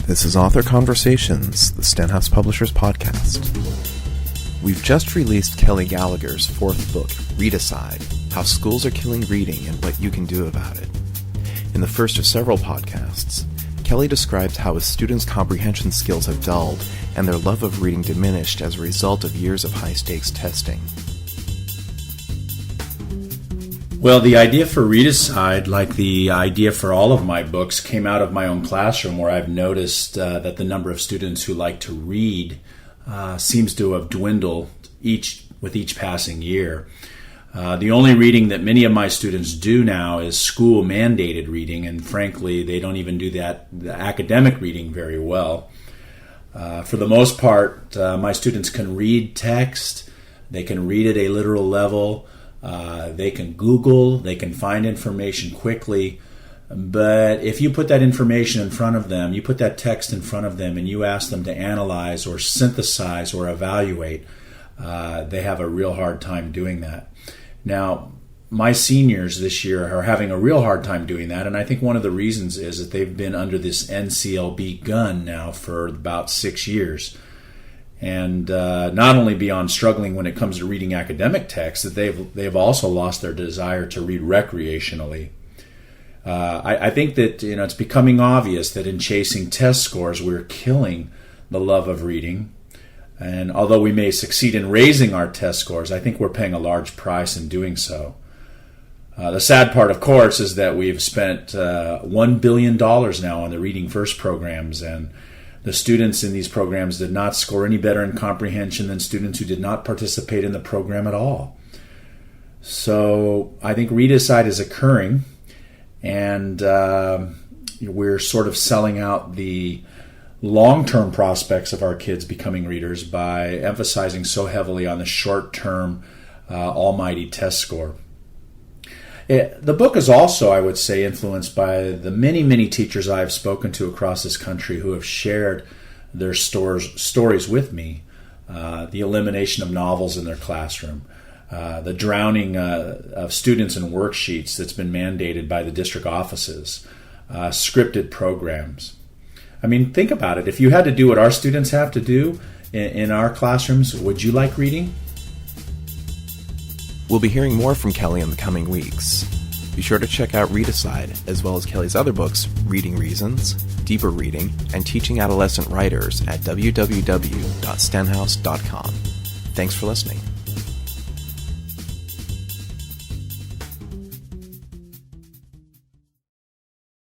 This is Author Conversations, the Stenhouse Publishers podcast. We've just released Kelly Gallagher's fourth book, Readicide, How Schools Are Killing Reading and What You Can Do About It. In the first of several podcasts, Kelly describes how his students' comprehension skills have dulled and their love of reading diminished as a result of years of high-stakes testing. Well, the idea for Readicide, like the idea for all of my books, came out of my own classroom, where I've noticed that the number of students who like to read seems to have dwindled with each passing year. The only reading that many of my students do now is school-mandated reading, and frankly, they don't even do the academic reading very well. For the most part, my students can read text, they can read at a literal level, they can Google, they can find information quickly, but if you put that information in front of them, you put that text in front of them, and you ask them to analyze or synthesize or evaluate, they have a real hard time doing that. Now, my seniors this year are having a real hard time doing that, and I think one of the reasons is that they've been under this NCLB gun now for about 6 years. And not only beyond struggling when it comes to reading academic texts, that they've also lost their desire to read recreationally. I think that it's becoming obvious that in chasing test scores, we're killing the love of reading. And although we may succeed in raising our test scores, I think we're paying a large price in doing so. The sad part, of course, is that we've spent $1 billion now on the Reading First programs, and the students in these programs did not score any better in comprehension than students who did not participate in the program at all. So I think Readicide is occurring, and we're sort of selling out the long-term prospects of our kids becoming readers by emphasizing so heavily on the short-term almighty test score. The book is also, I would say, influenced by the many, many teachers I've spoken to across this country who have shared their stories with me. The elimination of novels in their classroom, the drowning of students in worksheets that's been mandated by the district offices, scripted programs. I mean, think about it. If you had to do what our students have to do in our classrooms, would you like reading? We'll be hearing more from Kelly in the coming weeks. Be sure to check out Readicide, as well as Kelly's other books, Reading Reasons, Deeper Reading, and Teaching Adolescent Writers at www.stenhouse.com. Thanks for listening.